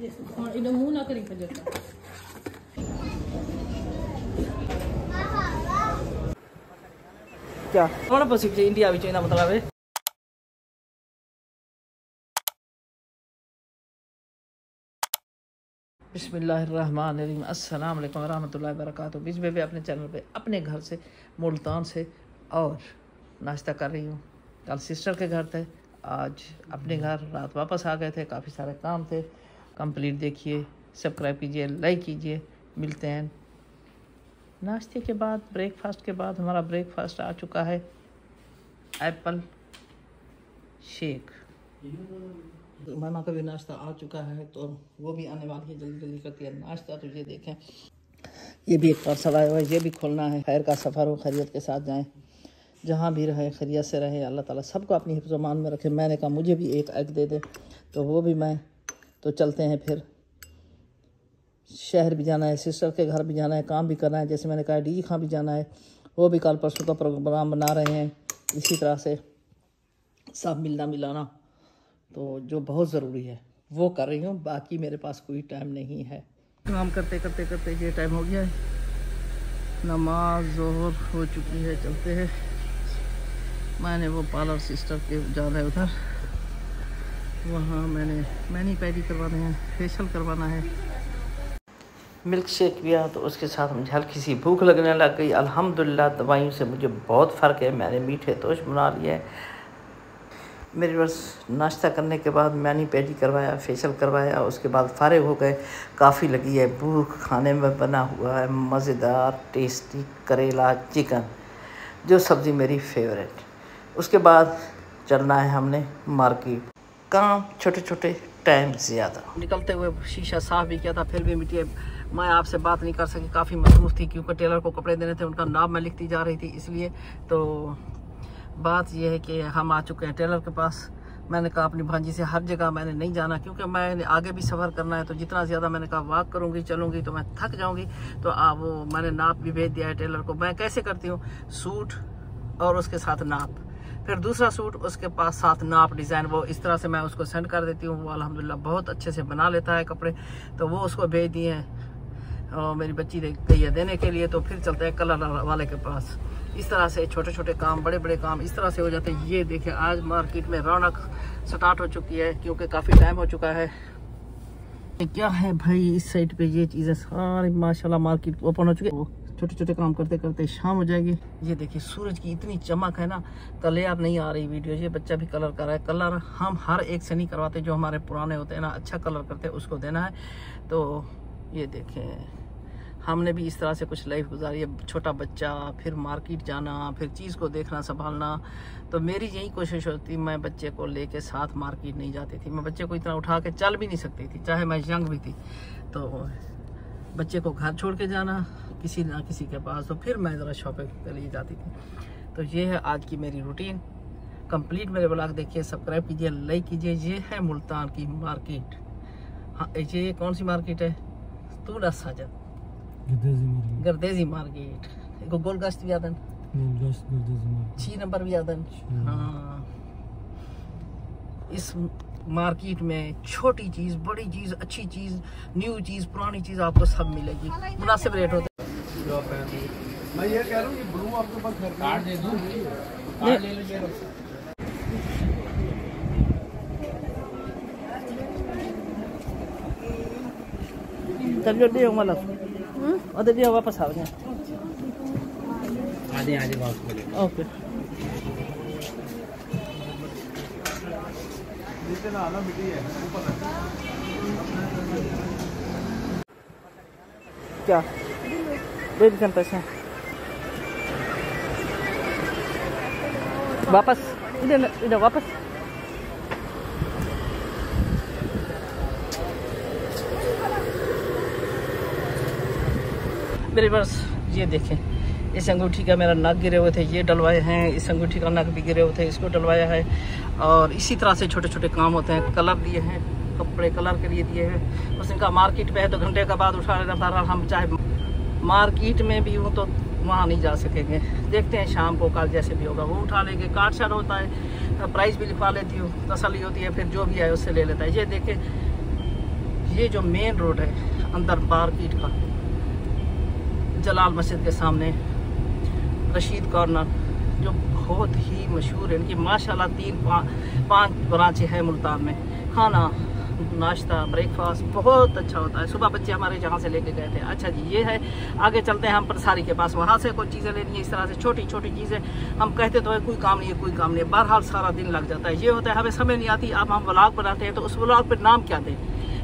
मुंह ना करी क्या थोड़ा पसीब से इंडिया विच मतलब है। बिस्मिल्लाहिर्रहमानिर्रहीम अस्सलाम वालेकुम रहमतुल्लाहि व बरकातुहू। बीच में भी अपने चैनल पे अपने घर से मुल्तान से और नाश्ता कर रही हूँ। कल सिस्टर के घर थे, आज अपने घर रात वापस आ गए थे। काफ़ी सारे काम थे कंप्लीट। देखिए, सब्सक्राइब कीजिए, लाइक कीजिए। मिलते हैं नाश्ते के बाद, ब्रेकफास्ट के बाद। हमारा ब्रेकफास्ट आ चुका है, एप्पल शेक। मामा का भी नाश्ता आ चुका है, तो वो भी आने वाली है, जल्दी जल्दी करती है नाश्ता। तो ये देखें, ये भी एक पार्सल आया हुआ है, ये भी खोलना है। खैर का सफ़र हो, खैरियत के साथ जाएं, जहाँ भी रहे खैरियत से रहे। अल्लाह ताला सबको अपनी हिफ्ज़-ओ-मान में रखे। मैंने कहा मुझे भी एक एग दे दे, तो वो भी मैं तो चलते हैं। फिर शहर भी जाना है, सिस्टर के घर भी जाना है, काम भी करना है। जैसे मैंने कहा डी खां भी जाना है, वो भी कल परसों का प्रोग्राम बना रहे हैं। इसी तरह से सब मिलना मिलाना तो जो बहुत ज़रूरी है वो कर रही हूँ। बाकी मेरे पास कोई टाइम नहीं है। काम करते करते करते ये टाइम हो गया है, नमाज ज़ोहर हो चुकी है। चलते हैं, मैंने वो पार्लर सिस्टर के जाना है उधर, वहाँ मैंने पैडी करवाने हैं, फेशियल करवाना है। मिल्क शेक पिया तो उसके साथ मुझे हल्की सी भूख लगने लग गई। अल्हम्दुलिल्लाह दवाइयों से मुझे बहुत फ़र्क है। मैंने मीठे तोश बना लिए हैं। मेरे बस नाश्ता करने के बाद मैंने पैडी करवाया, फेशियल करवाया, उसके बाद फारिग हो गए। काफ़ी लगी है भूख। खाने में बना हुआ है मज़ेदार टेस्टी करेला चिकन, जो सब्ज़ी मेरी फेवरेट। उसके बाद चलना है हमने मार्केट। काम छोटे छोटे, टाइम ज़्यादा। निकलते हुए शीशा साफ़ भी किया था, फिर भी मिट्टी। मैं आपसे बात नहीं कर सकी, काफ़ी मसरूफ़ थी, क्योंकि टेलर को कपड़े देने थे, उनका नाम मैं लिखती जा रही थी। इसलिए तो बात यह है कि हम आ चुके हैं टेलर के पास। मैंने कहा अपनी भांजी से हर जगह मैंने नहीं जाना, क्योंकि मैंने आगे भी सफ़र करना है। तो जितना ज़्यादा मैंने कहा वॉक करूँगी, चलूँगी तो मैं थक जाऊँगी। तो वो मैंने नाप भी भेज दिया है टेलर को। मैं कैसे करती हूँ, सूट और उसके साथ नाप, फिर दूसरा सूट उसके पास साथ नाप डिज़ाइन, वो इस तरह से मैं उसको सेंड कर देती हूँ। वो अल्हम्दुलिल्लाह बहुत अच्छे से बना लेता है कपड़े। तो वो उसको भेज दिए हैं और मेरी बच्ची गई है देने के लिए। तो फिर चलते हैं कलर वाले के पास। इस तरह से छोटे छोटे काम, बड़े बड़े काम इस तरह से हो जाते हैं। ये देखिए, आज मार्केट में रौनक स्टार्ट हो चुकी है, क्योंकि काफ़ी टाइम हो चुका है। क्या है भाई, इस साइड पे ये चीज़ें सारी माशाल्लाह मार्केट ओपन हो चुकी है। छोटे छोटे काम करते करते शाम हो जाएगी। ये देखिए, सूरज की इतनी चमक है ना, क्लियर नहीं आ रही वीडियो। ये बच्चा भी कलर कर रहा है। कलर हम हर एक से नहीं करवाते, जो हमारे पुराने होते हैं ना, अच्छा कलर करते हैं, उसको देना है। तो ये देखें, हमने भी इस तरह से कुछ लाइफ गुजारी है। छोटा बच्चा, फिर मार्केट जाना, फिर चीज़ को देखना संभालना। तो मेरी यही कोशिश होती, मैं बच्चे को लेके साथ मार्केट नहीं जाती थी। मैं बच्चे को इतना उठा के चल भी नहीं सकती थी, चाहे मैं यंग भी थी। तो बच्चे को घर छोड़ के जाना किसी ना किसी के पास, तो फिर मैं ज़रा शॉपिंग के लिए जाती थी। तो ये है आज की मेरी रूटीन कंप्लीट। मेरे ब्लॉग देखिए, सब्सक्राइब कीजिए, लाइक कीजिए। ये है मुल्तान की मार्केट। हाँ, ये कौन सी मार्केट है? तूला साजद गर्देजी मार्केट। गोल गश्त भी आदन, 6 नंबर भी आदन। हाँ, इस मार्केट में छोटी चीज़, बड़ी चीज़, अच्छी चीज़, न्यू चीज़, पुरानी चीज़ आपको सब मिलेगी। मुनासिब रेट होते हैं। मैं ये कह रहा हूँ, ये ब्लू आपके पास घर कार्ड दे दूँ, कार्ड ले लीजिए। तब जो दे मतलब और दे वापस आ गए। आधे आधे वापस। ओके, जितना आना मिट्टी है ऊपर। क्या दे दीजिए पैसे वापस, इधर वापस। मेरे पास ये देखें, इस अंगूठी का मेरा नग गिरे हुए थे, ये डलवाए हैं। इस अंगूठी का नग भी गिरे हुए थे, इसको डलवाया है। और इसी तरह से छोटे छोटे काम होते हैं। कलर दिए हैं, कपड़े कलर के लिए दिए हैं। बस इनका मार्केट में है तो घंटे का बाद उठा लेना। बहरहाल हम चाहे मार्केट में भी हूँ तो वहाँ नहीं जा सकेंगे। देखते हैं शाम को, कल जैसे भी होगा वो उठा लेंगे। कार्ड शार्ड होता है, प्राइस भी लिखवा लेती हूँ, तसल्ली होती है, फिर जो भी है उससे ले लेता है। ये देखें, ये जो मेन रोड है अंदर मार्केट का, जलाल मस्जिद के सामने रशीद कॉर्नर, जो बहुत ही मशहूर है। इनकी माशाल्लाह 3-5 ब्रांचें हैं मुल्तान में। खाना, नाश्ता, ब्रेकफास्ट बहुत अच्छा होता है। सुबह बच्चे हमारे जहाँ से लेके गए थे। अच्छा जी, ये है, आगे चलते हैं हम पंसारी के पास। वहाँ से कुछ चीज़ें लेनी है, इस तरह से छोटी छोटी चीज़ें। हम कहते तो है कोई काम नहीं है, कोई काम नहीं है, बहरहाल सारा दिन लग जाता है। ये होता है हमें समझ नहीं आती। अब हम व्लॉग बनाते हैं तो उस व्लॉग पर नाम क्या दें,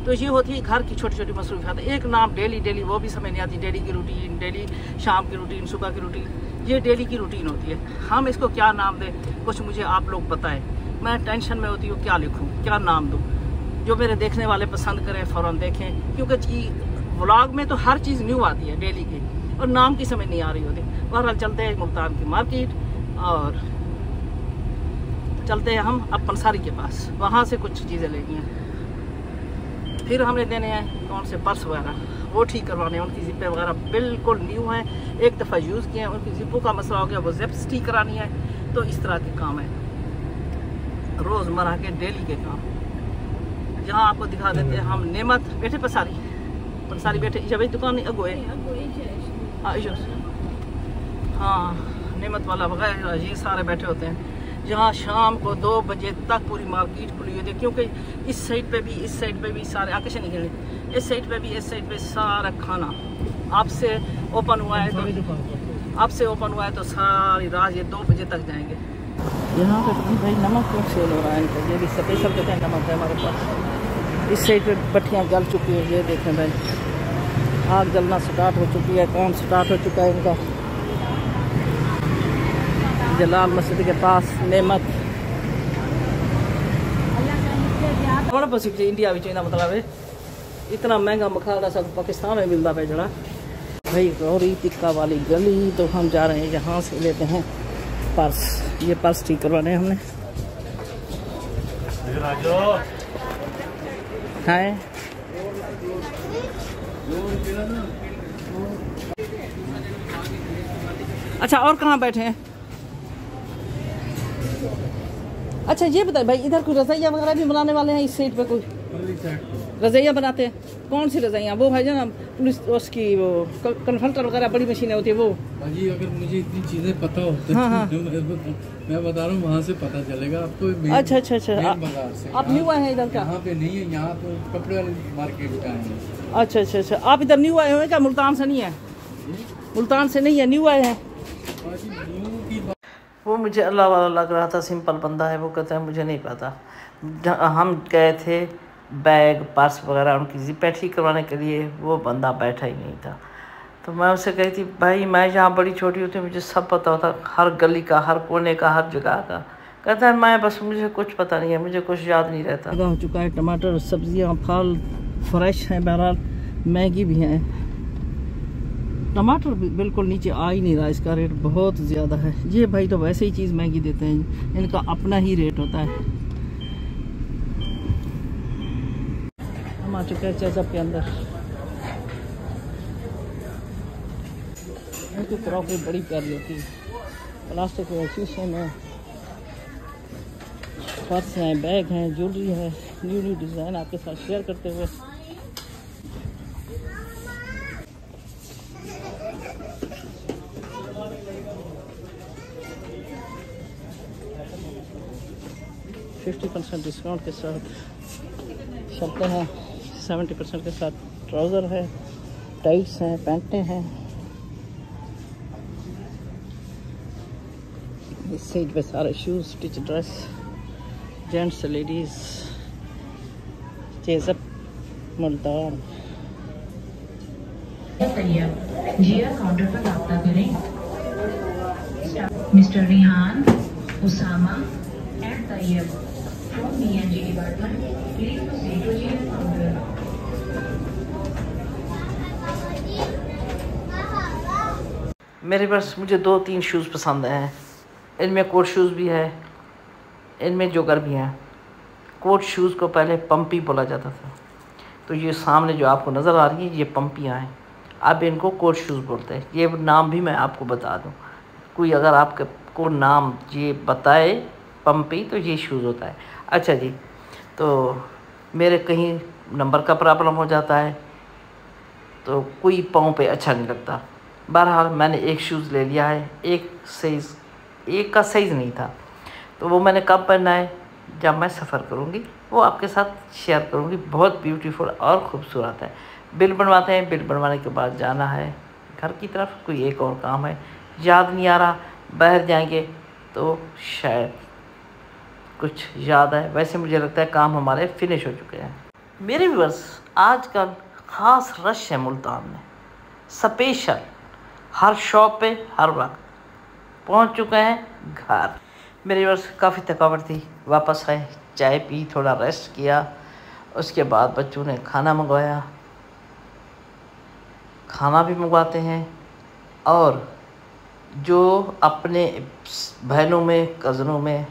तो ये होती है घर की छोटी छोटी मसरूफियात। एक नाम डेली वो भी समझ नहीं आती। डेली की रूटीन, डेली शाम की रूटीन, सुबह की रूटीन, ये डेली की रूटीन होती है। हम इसको क्या नाम दें, कुछ मुझे आप लोग बताएं। मैं टेंशन में होती हूँ, क्या लिखूँ, क्या नाम दूँ। जो मेरे देखने वाले पसंद करें फ़ौरन देखें, क्योंकि व्लॉग में तो हर चीज़ न्यू आती है डेली की, और नाम की समझ नहीं आ रही होती। बहरहाल चलते हैं मुल्तान की मार्केट और चलते हैं हम अब पंसारी के पास। वहाँ से कुछ चीज़ें लेनी हैं। फिर हमने देने हैं कौन से पर्स वगैरह, वो ठीक करवाने हैं। उनकी जिप्पे वगैरह बिल्कुल न्यू हैं, एक दफ़ा यूज़ किए हैं। उनकी जिप्पों का मसला हो गया, वो जिप्स ठीक करानी है। तो इस तरह के काम है, रोज़मर्रा के डेली के काम। जहाँ आपको दिखा देते हैं हम नेमत बैठे पंसारी बैठे जब दुकान नहीं अगो है। हाँ, नेमत वाला वगैरह ये सारे बैठे होते हैं। जहाँ शाम को 2 बजे तक पूरी मार्केट खुली होती है, क्योंकि इस साइड पे भी सारे आकर्षण नहीं खेले, इस साइड पे सारा खाना आपसे ओपन हुआ है तो सारी रात ये 2 बजे तक जाएंगे। यहाँ पे भाई नमक क्यों सेल हो रहा है इनका, ये भी स्पेशल कहते हैं नमक है हमारे पास। इस साइड पे भट्टियाँ जल चुकी है, ये देखें भाई, आग जलना स्टार्ट हो चुकी है, काम स्टार्ट हो चुका है इनका। जलाल मस्जिद के पास नेमत इंडिया में मतलब है इतना महंगा मखाना सब पाकिस्तान में मिलता है जरा भाई। गौरी टिक्का वाली गली, तो हम जा रहे हैं यहाँ से लेते हैं पर्स। ये पर्स ठीक करवाने हमने है। अच्छा, और कहाँ बैठे हैं? अच्छा ये बताए भाई, इधर कोई रज़ाइया वगैरह भी बनाने वाले हैं? इस साइड पे कोई रज़ाइया बनाते हैं? कौन सी रज़ाइया? वो भाई ना पुलिस उसकी वो कन्फर्टर वगैरह बड़ी मशीनें होती है वो। जी अगर मुझे इतनी चीज़ें पता होती हाँ हाँ मैं बता रहा हूँ, वहाँ से पता चलेगा आपको। अच्छा आप न्यू आए हैं इधर का? यहाँ पे नहीं है, यहाँ तो कपड़े वाली मार्केट का है। अच्छा आप इधर न्यू आए हैं क्या? मुल्तान से नहीं है? मुल्तान से नहीं है, न्यू आए हैं? वो मुझे अल्लाह वाला लग रहा था, सिंपल बंदा है। वो कहता है मुझे नहीं पता। हम गए थे बैग पर्स वगैरह उनकी जिप्पें ठीक करवाने के लिए, वो बंदा बैठा ही नहीं था। तो मैं उससे कही थी भाई मैं जहाँ बड़ी छोटी होती मुझे सब पता होता, हर गली का, हर कोने का, हर जगह का। कहता है मैं बस मुझे कुछ पता नहीं है, मुझे कुछ याद नहीं रहता। हो चुका है, टमाटर, सब्जियाँ, फल फ्रेश हैं, बहरहाल महंगी भी हैं। टमाटर भी बिल्कुल नीचे आ ही नहीं रहा, इसका रेट बहुत ज़्यादा है। ये भाई तो वैसे ही चीज़ महंगी देते हैं, इनका अपना ही रेट होता है। हम आ चुके हैं चेज़अप के अंदर। इनकी क्रॉकरी बड़ी प्यारी होती है, प्लास्टिक के शीशे में, पर्स हैं, बैग हैं, ज्वेलरी है, न्यू डिज़ाइन आपके साथ शेयर करते हुए। %50 डिस्काउंट के साथ शर्टें हैं, 70% के साथ ट्राउज़र है, टाइट्स हैं, पैंटें हैं। इस साइड पे सारे shoes, stitch dress, gents ladies, chase up Multan. Zia counter पर रब्ता करें। Mister Rihan Usama and Tayyab from BNG department, please proceed to Zia counter. मेरे पास मुझे 2-3 शूज़ पसंद हैं। इनमें कोट शूज़ भी है, इनमें जोगर भी हैं। कोट शूज़ को पहले पंपी बोला जाता था, तो ये सामने जो आपको नज़र आ रही है ये पंपियाँ हैं। अब इनको कोट शूज़ बोलते हैं। ये नाम भी मैं आपको बता दूं, कोई अगर आपके को नाम ये बताए पंपी तो ये शूज़ होता है। अच्छा जी, तो मेरे कहीं नंबर का प्रॉब्लम हो जाता है, तो कोई पाँव पे अच्छा नहीं लगता। बहरहाल मैंने एक शूज़ ले लिया है, एक का साइज़ नहीं था, तो वो मैंने कब पहनना है, जब मैं सफ़र करूँगी, वो आपके साथ शेयर करूँगी। बहुत ब्यूटीफुल और ख़ूबसूरत है। बिल बनवाते हैं, बिल बनवाने के बाद जाना है घर की तरफ। कोई एक और काम है, याद नहीं आ रहा, बाहर जाएंगे तो शायद कुछ याद है। वैसे मुझे लगता है काम हमारे फिनिश हो चुके हैं। मेरे व्यूअर्स, आजकल ख़ास रश है मुल्तान में, स्पेशल हर शॉप पे हर वक्त पहुंच चुके हैं घर। मेरे व्यूअर्स, काफ़ी थकावट थी, वापस आए, चाय पी, थोड़ा रेस्ट किया, उसके बाद बच्चों ने खाना मंगवाया। खाना भी मंगवाते हैं, और जो अपने बहनों में, कज़नों में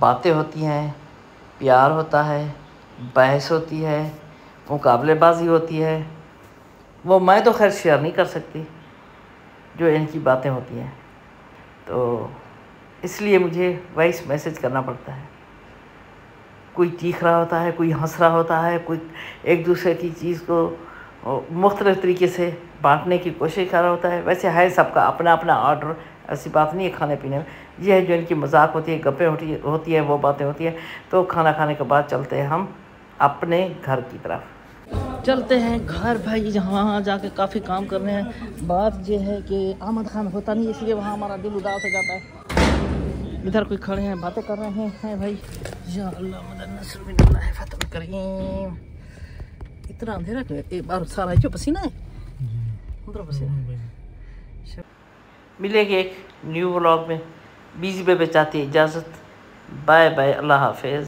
बातें होती हैं, प्यार होता है, बहस होती है, मुकाबलेबाजी होती है, वो मैं तो खैर शेयर नहीं कर सकती जो इनकी बातें होती हैं, तो इसलिए मुझे वॉइस मैसेज करना पड़ता है। कोई चीख रहा होता है, कोई हंस रहा होता है, कोई एक दूसरे की चीज़ को मुख्तलिफ़ तरीके से बांटने की कोशिश कर रहा होता है। वैसे है सबका अपना अपना ऑर्डर, ऐसी बात नहीं है खाने पीने में। ये है जो इनकी मजाक होती है, गप्पें होती है, वो बातें होती हैं। तो खाना खाने के बाद चलते हैं हम अपने घर की तरफ। चलते हैं घर भाई, जहाँ जाके काफ़ी काम कर रहे हैं। बात ये है कि आमद खान होता नहीं, इसलिए वहाँ हमारा दिल उदास हो जाता है। इधर कोई खड़े हैं, बातें कर रहे हैं भाई। या अल्लाह मदद नस्र बिल्लाह फतह करीम। इतना अंधेरा क्यों? एक बार सारा जो पसीना है उधर पसीना। मिलेंगे एक न्यू व्लॉग में। बीजी बेबे चाहती है इजाज़त। बाय बाय, अल्लाह हाफिज़।